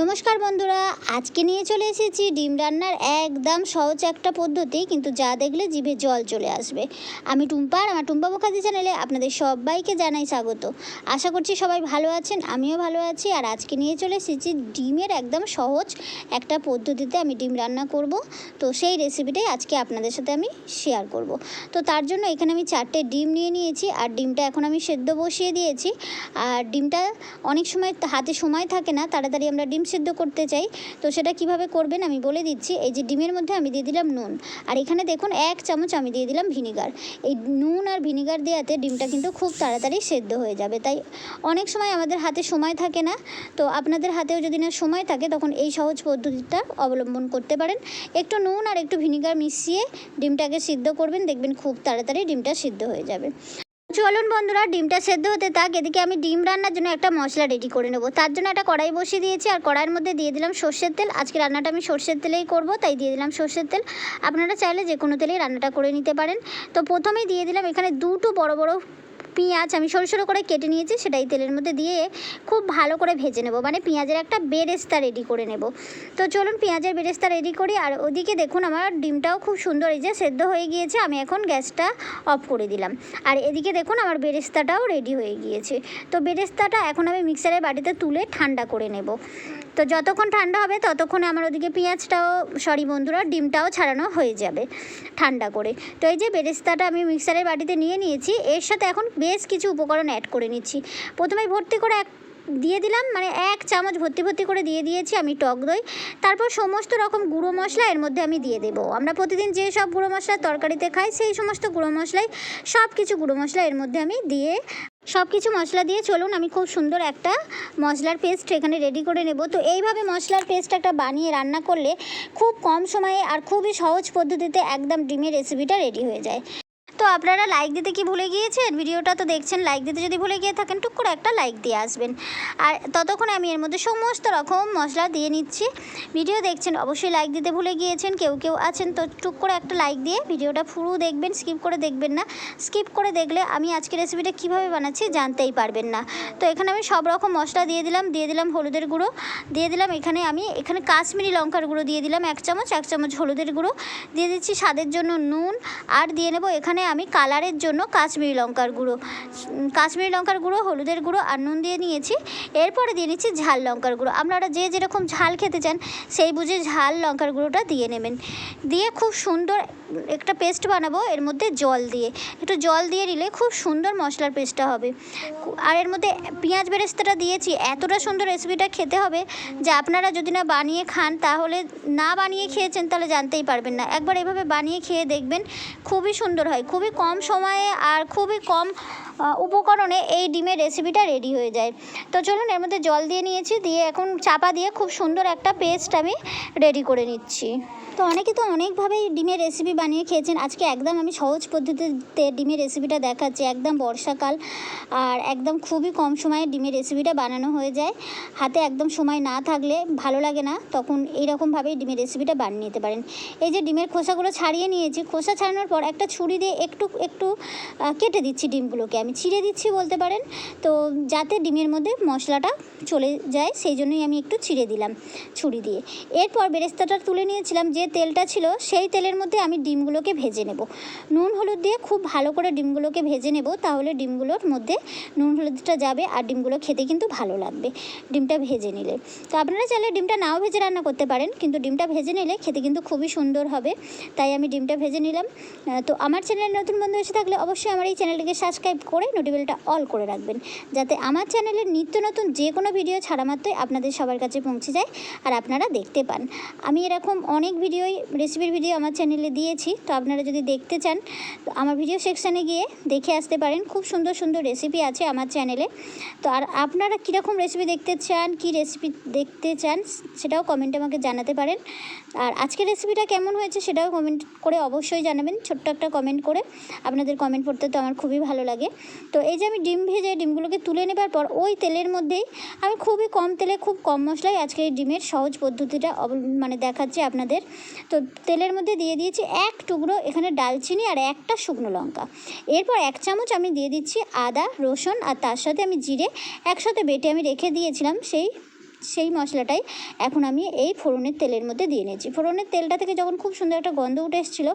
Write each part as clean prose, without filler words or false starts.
নমস্কার বন্ধুরা, আজকে নিয়ে চলে এসেছি ডিম রান্নার একদম সহজ একটা পদ্ধতি, কিন্তু যা দেখলে জিভে জল চলে আসবে। আমি টুম্পা, আর আমার টুম্পা মুখার্জি চ্যানেলে আপনাদের সবাইকে জানাই স্বাগত। আশা করছি সবাই ভালো আছেন, আমিও ভালো আছি। আর আজকে নিয়ে চলে এসেছি ডিমের একদম সহজ একটা পদ্ধতিতে আমি ডিম রান্না করব। তো সেই রেসিপিটাই আজকে আপনাদের সাথে আমি শেয়ার করব। তো তার জন্য এখানে আমি 4টে ডিম নিয়ে নিয়েছি, আর ডিমটা এখন আমি সেদ্ধ বসিয়ে দিয়েছি। আর ডিমটা অনেক সময় হাতে সময় থাকে না, তাড়াতাড়ি আমরা ডিম সিদ্ধ করতে চাই, তো সেটা কিভাবে করবেন আমি বলে দিচ্ছি। এই যে ডিমের মধ্যে আমি দিয়ে দিলাম নুন, আর এখানে দেখুন 1 চামচ আমি দিয়ে দিলাম ভিনিগার। এই নুন আর ভিনিগার দেওয়াতে ডিমটা কিন্তু খুব তাড়াতাড়ি সেদ্ধ হয়ে যাবে। তাই অনেক সময় আমাদের হাতে সময় থাকে না, তো আপনাদের হাতেও যদি না সময় থাকে তখন এই সহজ পদ্ধতিটা অবলম্বন করতে পারেন। একটু নুন আর একটু ভিনিগার মিশিয়ে ডিমটাকে সিদ্ধ করবেন, দেখবেন খুব তাড়াতাড়ি ডিমটা সিদ্ধ হয়ে যাবে। চলুন বন্ধুরা, ডিমটা সেদ্ধ হতে থাক। এদিকে আমি ডিম রান্নার জন্য একটা মশলা রেডি করে নেব। তার জন্য একটা কড়াই বসিয়ে দিয়েছি, আর কড়াইয়ের মধ্যে দিয়ে দিলাম সর্ষের তেল। আজকে রান্নাটা আমি সর্ষের তেলেই করব, তাই দিয়ে দিলাম সর্ষের তেল। আপনারা চাইলে যে কোনো তেলেই রান্নাটা করে নিতে পারেন। তো প্রথমেই দিয়ে দিলাম এখানে 2টো বড় বড় পেঁয়াজ আমি সরু সরু করে কেটে নিয়েছি, সেটাই তেলের মধ্যে দিয়ে খুব ভালো করে ভেজে নেব, মানে পেঁয়াজের একটা বেরেস্তা রেডি করে নেব। তো চলুন পেঁয়াজের বেরেস্তা রেডি করি। আর ওদিকে দেখুন আমার ডিমটাও খুব সুন্দর এই যে সেদ্ধ হয়ে গিয়েছে। আমি এখন গ্যাসটা অফ করে দিলাম, আর এদিকে দেখুন আমার বেরেস্তাটাও রেডি হয়ে গিয়েছে। তো বেরেস্তাটা এখন আমি মিক্সারের বাটিতে তুলে ঠান্ডা করে নেব। তো যতক্ষণ ঠান্ডা হবে ততক্ষণে আমার ওদিকে পেঁয়াজটাও বন্ধুরা ডিমটাও ছাড়ানো হয়ে যাবে ঠান্ডা করে। তো এই যে বেরেস্তাটা আমি মিক্সারের বাটিতে নিয়ে নিয়েছি, এর সাথে এখন বেশ কিছু উপকরণ অ্যাড করে নিচ্ছি। প্রথমেই ভর্তি করে দিয়ে দিলাম, মানে 1 চামচ ভর্তি করে দিয়ে দিয়েছি আমি টক দই। তারপর সমস্ত রকম গুঁড়ো মশলা এর মধ্যে আমি দিয়ে দেবো। আমরা প্রতিদিন যে সব গুঁড়ো মশলা তরকারিতে খাই, সেই সমস্ত গুঁড়ো মশলাই সব কিছু গুঁড়ো মশলা এর মধ্যে আমি দিয়ে সব কিছু মশলা দিয়ে চলুন আমি খুব সুন্দর একটা মশলার পেস্ট এখানে রেডি করে নেব। তো এইভাবে মশলার পেস্ট একটা বানিয়ে রান্না করলে খুব কম সময়ে আর খুবই সহজ পদ্ধতিতে একদম ডিমের রেসিপিটা রেডি হয়ে যায়। তো আপনারা লাইক দিতে কি ভুলে গিয়েছেন? ভিডিওটা তো দেখছেন, লাইক দিতে যদি ভুলে গিয়ে থাকেন টুক করে একটা লাইক দিয়ে আসবেন। আর ততক্ষণে আমি এর মধ্যে সমস্ত রকম মশলা দিয়ে নিচ্ছি। ভিডিও দেখছেন অবশ্যই লাইক দিতে ভুলে গিয়েছেন, কেউ আছেন তো টুক করে একটা লাইক দিয়ে ভিডিওটা পুরো দেখবেন, স্কিপ করে দেখবেন না। স্কিপ করে দেখলে আমি আজকে রেসিপিটা কীভাবে বানাচ্ছি জানতেই পারবেন না। তো এখানে আমি সব রকম মশলা দিয়ে দিলাম হলুদের গুঁড়ো দিয়ে দিলাম, এখানে কাশ্মীরি লঙ্কার গুঁড়ো দিয়ে দিলাম 1 চামচ হলুদের গুঁড়ো দিয়ে দিচ্ছি, স্বাদের জন্য নুন, আর দিয়ে নেব এখানে আমি কালারের জন্য কাশ্মীরি লঙ্কার গুঁড়ো, হলুদের গুঁড়ো আর নুন দিয়ে নিয়েছি। এরপরে দিয়ে নিচ্ছি ঝাল লঙ্কার গুঁড়ো। আপনারা যে যেরকম ঝাল খেতে চান সেই বুঝে ঝাল লঙ্কার গুঁড়োটা দিয়ে নেবেন। দিয়ে খুব সুন্দর একটা পেস্ট বানাবো। এর মধ্যে একটু জল দিয়ে নিলে খুব সুন্দর মশলার পেস্টটা হবে। আর এর মধ্যে পেঁয়াজ বেরেস্তাটা দিয়েছি, এতটা সুন্দর রেসিপিটা খেতে হবে যে আপনারা যদি না বানিয়ে খান, তাহলে না বানিয়ে খেয়েছেন তাহলে জানতেই পারবেন না। একবার এভাবে বানিয়ে খেয়ে দেখবেন, খুবই সুন্দর হয়। খুবই কম সময়ে আর খুবই কম উপকরণে এই ডিমের রেসিপিটা রেডি হয়ে যায়। তো চলুন এর মধ্যে জল দিয়ে নিয়েছি, দিয়ে এখন চাপা দিয়ে খুব সুন্দর একটা পেস্ট আমি রেডি করে নিচ্ছি। তো অনেকে তো অনেকভাবেই ডিমের রেসিপি বানিয়ে খেয়েছেন, আজকে একদম আমি সহজ পদ্ধতিতে ডিমের রেসিপিটা দেখাচ্ছি। একদম বর্ষাকাল আর একদম খুবই কম সময়ে ডিমের রেসিপিটা বানানো হয়ে যায়। হাতে একদম সময় না থাকলে ভালো লাগে না, তখন এইরকমভাবেই ডিমের রেসিপিটা বানিয়ে নিতে পারেন। এই যে ডিমের খোসাগুলো ছাড়িয়ে নিয়েছি, খোসা ছাড়ানোর পর একটা ছুরি দিয়ে একটু কেটে দিচ্ছি ডিমগুলোকে, আমি ছিঁড়ে দিচ্ছি বলতে পারেন। তো যাতে ডিমের মধ্যে মশলাটা চলে যায় সেই জন্যই আমি একটু ছিঁড়ে দিলাম ছুরি দিয়ে। এরপর বেরেস্তাটা তুলে নিয়েছিলাম, যে তেলটা ছিল সেই তেলের মধ্যে আমি ডিমগুলোকে ভেজে নেব। নুন হলুদ দিয়ে খুব ভালো করে ডিমগুলোকে ভেজে নেব, তাহলে ডিমগুলোর মধ্যে নুন হলুদটা যাবে আর ডিমগুলো খেতে কিন্তু ভালো লাগবে ডিমটা ভেজে নিলে। তো আপনারা চাইলে ডিমটা নাও ভেজে রান্না করতে পারেন, কিন্তু ডিমটা ভেজে নিলে খেতে কিন্তু খুবই সুন্দর হবে, তাই আমি ডিমটা ভেজে নিলাম। তো আমার চ্যানেলে নতুন বন্ধু এসে থাকলে অবশ্যই আমার এই চ্যানেলটিকে সাবস্ক্রাইব করে নোটিফিকেশনটা অল করে রাখবেন, যাতে আমার চ্যানেলের নিত্য নতুন যে কোনো ভিডিও ছাড়া মাত্রই আপনাদের সবার কাছে পৌঁছে যায় আর আপনারা দেখতে পান। আমি এরকম অনেক রেসিপির ভিডিও আমার চ্যানেলে দিয়েছি, তো আপনারা যদি দেখতে চান আমার ভিডিও সেকশানে গিয়ে দেখে আসতে পারেন। খুব সুন্দর সুন্দর রেসিপি আছে আমার চ্যানেলে। তো আর আপনারা কীরকম রেসিপি দেখতে চান, কী রেসিপি দেখতে চান সেটাও কমেন্টে আমাকে জানাতে পারেন। আর আজকের রেসিপিটা কেমন হয়েছে সেটাও কমেন্ট করে অবশ্যই জানাবেন, ছোট্ট একটা কমেন্ট করে। আপনাদের কমেন্ট পড়তে তো আমার খুবই ভালো লাগে। তো এই যে আমি ডিম ভেজে ডিমগুলোকে তুলে নেবার পর ওই তেলের মধ্যেই আমি খুবই কম তেলে খুব কম মশলায় আজকে এই ডিমের সহজ পদ্ধতিটা দেখাচ্ছি আপনাদের। তো তেলের মধ্যে দিয়ে দিয়েছি 1 টুকরো এখানে ডালচিনি আর একটা শুকনো লঙ্কা। এরপর 1 চামচ আমি দিয়ে দিচ্ছি আদা রসুন, আর তার সাথে আমি জিরে একসাথে বেটে আমি রেখে দিয়েছিলাম সেই সেই মশলাটাই এখন আমি এই ফোড়নের তেলের মধ্যে দিয়ে নিয়েছি। ফোড়নের তেলটা থেকে যখন খুব সুন্দর একটা গন্ধ উঠে এসেছিলো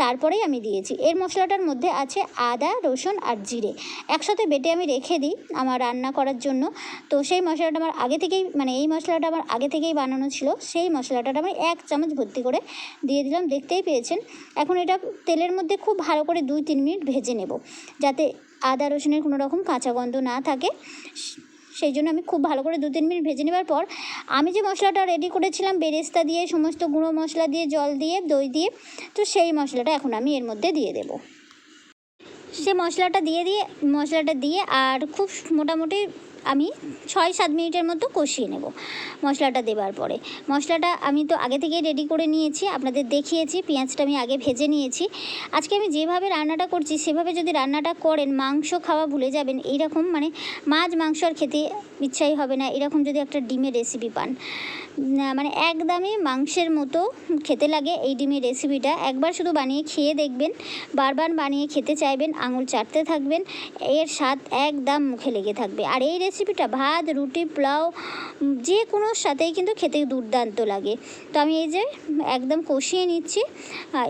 তারপরেই আমি দিয়েছি। এর মশলাটার মধ্যে আছে আদা, রসুন আর জিরে একসাথে বেটে আমি রেখে দিই আমার রান্না করার জন্য। তো সেই মশলাটা আমার আগে থেকেই এই মশলাটা আমার আগে থেকেই বানানো ছিল। সেই মশলাটা আমি 1 চামচ ভর্তি করে দিয়ে দিলাম, দেখতেই পেয়েছেন। এখন এটা তেলের মধ্যে খুব ভালো করে 2-3 মিনিট ভেজে নেব, যাতে আদা রসুনের কোনো রকম কাঁচা গন্ধ না থাকে। সেই জন্য আমি খুব ভালো করে 2-3 মিনিট ভেজে নেবার পর আমি যে মশলাটা রেডি করেছিলাম বেরেস্তা দিয়ে, সমস্ত গুঁড়ো মশলা দিয়ে, জল দিয়ে, দই দিয়ে, তো সেই মশলাটা এখন আমি এর মধ্যে দিয়ে দেব। সে মশলাটা দিয়ে আর খুব মোটামুটি আমি 6-7 মিনিটের মতো কষিয়ে নেব। মশলাটা দেবার পরে মশলাটা আমি তো আগে থেকেই রেডি করে নিয়েছি, আপনাদের দেখিয়েছি। পেঁয়াজটা আমি আগে ভেজে নিয়েছি। আজকে আমি যেভাবে রান্নাটা করছি সেভাবে যদি রান্নাটা করেন মাংস খাওয়া ভুলে যাবেন। এইরকম মাছ মাংস আর খেতে ইচ্ছাই হবে না। এরকম যদি একটা ডিমের রেসিপি পান, একদমই মাংসের মতো খেতে লাগে এই ডিমের রেসিপিটা। একবার শুধু বানিয়ে খেয়ে দেখবেন, বারবার বানিয়ে খেতে চাইবেন, আঙুল চাটতে থাকবেন, এর স্বাদ একদম মুখে লেগে থাকবে। আর এই রেসিপিটা ভাত, রুটি, পোলাও যে কোনোর সাথেই কিন্তু খেতে দুর্দান্ত লাগে। তো আমি এই যে একদম কষিয়ে নিচ্ছি।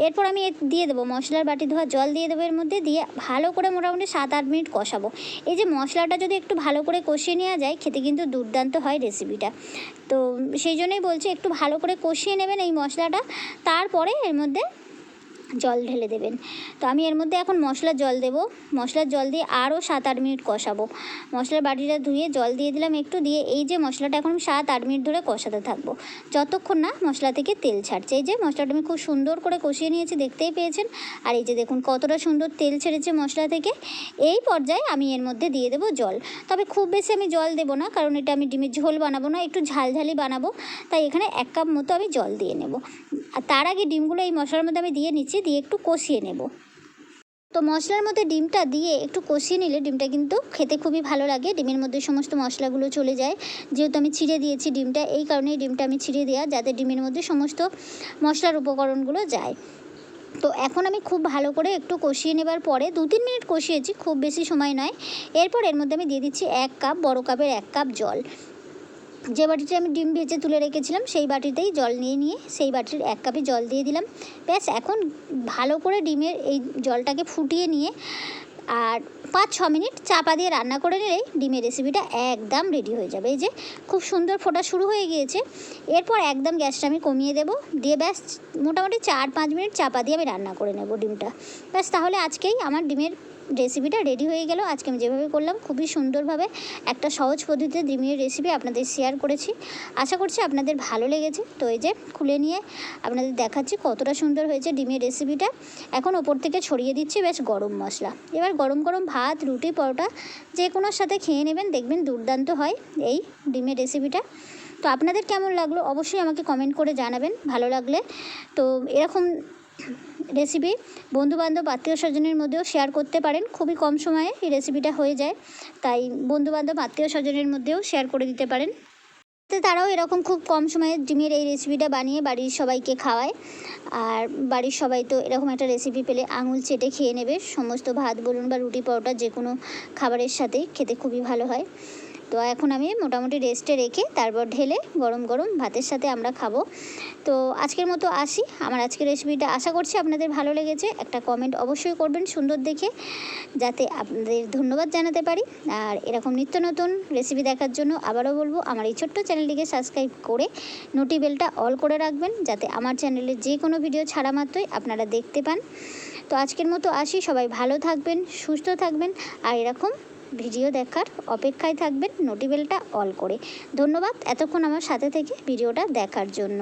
এরপর আমি দিয়ে দেবো মশলার বাটি ধোয়া জল দিয়ে দেবো এর মধ্যে, দিয়ে ভালো করে মোটামুটি 7-8 মিনিট কষাবো। এই যে মশলাটা যদি একটু ভালো করে কষিয়ে নেওয়া যায় খেতে কিন্তু দুর্দান্ত হয় রেসিপিটা। তো সেই জন্যই বলছি একটু ভালো করে কষিয়ে নেবেন এই মশলাটা, তারপরে এর মধ্যে জল ঢেলে দেবেন। তো আমি এর মধ্যে এখন মশলার জল দেব। মশলার জল দিয়ে আরও 7-8 মিনিট কষাবো। মশলার বাটিটা ধুয়ে জল দিয়ে দিলাম একটু, দিয়ে এই যে মশলাটা এখন 7-8 মিনিট ধরে কষাতে থাকবো যতক্ষণ না মশলা থেকে তেল ছাড়ছে। এই যে মশলাটা আমি খুব সুন্দর করে কষিয়ে নিয়েছি, দেখতেই পেয়েছেন। আর এই যে দেখুন কতটা সুন্দর তেল ছেড়েছে মশলা থেকে। এই পর্যায়ে আমি এর মধ্যে দিয়ে দেবো জল। তবে খুব বেশি আমি জল দেবো না, কারণ এটা আমি ডিমের ঝোল বানাবো না, একটু ঝালঝালি বানাবো। তাই এখানে 1 কাপ মতো আমি জল দিয়ে নেব। আর তার আগে ডিমগুলো এই মশলার মধ্যে আমি দিয়ে নিচ্ছি, দিয়ে একটু কষিয়ে নেব। তো মশলার মধ্যে ডিমটা দিয়ে একটু কষিয়ে নিলে ডিমটা কিন্তু খেতে খুবই ভালো লাগে। ডিমের মধ্যে সমস্ত মশলাগুলো চলে যায়, যেহেতু আমি ছিঁড়ে দিয়েছি ডিমটা, এই কারণেই ডিমটা আমি ছিঁড়ে দেওয়া, যাতে ডিমের মধ্যে সমস্ত মশলার উপকরণগুলো যায়। তো এখন আমি খুব ভালো করে একটু কষিয়ে নেবার পরে 2-3 মিনিট কষিয়েছি, খুব বেশি সময় নয়। এরপর এর মধ্যে আমি দিয়ে দিচ্ছি 1 কাপ, বড় কাপের 1 কাপ জল। যে বাটিতে আমি ডিম ভেজে তুলে রেখেছিলাম সেই বাটিতেই জল নিয়ে সেই বাটির 1 কাপে জল দিয়ে দিলাম। ব্যাস, এখন ভালো করে ডিমের এই জলটাকে ফুটিয়ে নিয়ে আর 5-6 মিনিট চাপা দিয়ে রান্না করে নিলেই ডিমের রেসিপিটা একদম রেডি হয়ে যাবে। এই যে খুব সুন্দর ফোটা শুরু হয়ে গিয়েছে। এরপর একদম গ্যাসটা আমি কমিয়ে দেব, দিয়ে ব্যাস মোটামুটি 4-5 মিনিট চাপা দিয়ে আমি রান্না করে নেব ডিমটা। ব্যাস, তাহলে আজকেই আমার ডিমের রেসিপিটা রেডি হয়ে গেল। আজকে আমি যেভাবে করলাম খুবই সুন্দরভাবে একটা সহজ পদ্ধতিতে ডিমের রেসিপি আপনাদের শেয়ার করেছি। আশা করছি আপনাদের ভালো লেগেছে। তো এই যে খুলে নিয়ে আপনাদের দেখাচ্ছি কতটা সুন্দর হয়েছে ডিমের রেসিপিটা। এখন ওপর থেকে ছড়িয়ে দিচ্ছি বেশ গরম মশলা। এবার গরম গরম ভাত, রুটি, পরোটা যে কোনোর সাথে খেয়ে নেবেন, দেখবেন দুর্দান্ত হয় এই ডিমের রেসিপিটা। তো আপনাদের কেমন লাগলো অবশ্যই আমাকে কমেন্ট করে জানাবেন ভালো লাগলে। তো এরকম রেসিপি বন্ধুবান্ধব, আত্মীয় স্বজনের মধ্যেও শেয়ার করতে পারেন। খুবই কম সময়ে এই রেসিপিটা হয়ে যায়, তাই বন্ধুবান্ধব, আত্মীয় স্বজনের মধ্যেও শেয়ার করে দিতে পারেন। তারাও এরকম খুব কম সময়ে ডিমের এই রেসিপিটা বানিয়ে বাড়ির সবাইকে খাওয়ায়। আর বাড়ির সবাই তো এরকম একটা রেসিপি পেলে আঙুল চেটে খেয়ে নেবে, সমস্ত ভাত বলুন বা রুটি, পরোটা যে কোনো খাবারের সাথে খেতে খুবই ভালো হয়। তো এখন আমি মোটামুটি রেস্টে রেখে তারপর ঢেলে গরম গরম ভাতের সাথে আমরা খাবো। তো আজকের মতো আসি। আমার আজকের রেসিপিটা আশা করছি আপনাদের ভালো লেগেছে। একটা কমেন্ট অবশ্যই করবেন সুন্দর দেখে, যাতে আপনাদের ধন্যবাদ জানাতে পারি। আর এরকম নিত্য নতুন রেসিপি দেখার জন্য আবারও বলবো, আমার এই ছোট্ট চ্যানেলটিকে সাবস্ক্রাইব করে নোটি বেলটা অল করে রাখবেন, যাতে আমার চ্যানেলে যে কোনো ভিডিও ছাড়া মাত্রই আপনারা দেখতে পান। তো আজকের মতো আসি। সবাই ভালো থাকবেন, সুস্থ থাকবেন, আর এরকম ভিডিও দেখার অপেক্ষায় থাকবেন নোটি বেলটা অল করে। ধন্যবাদ এতক্ষণ আমার সাথে থেকে ভিডিওটা দেখার জন্য।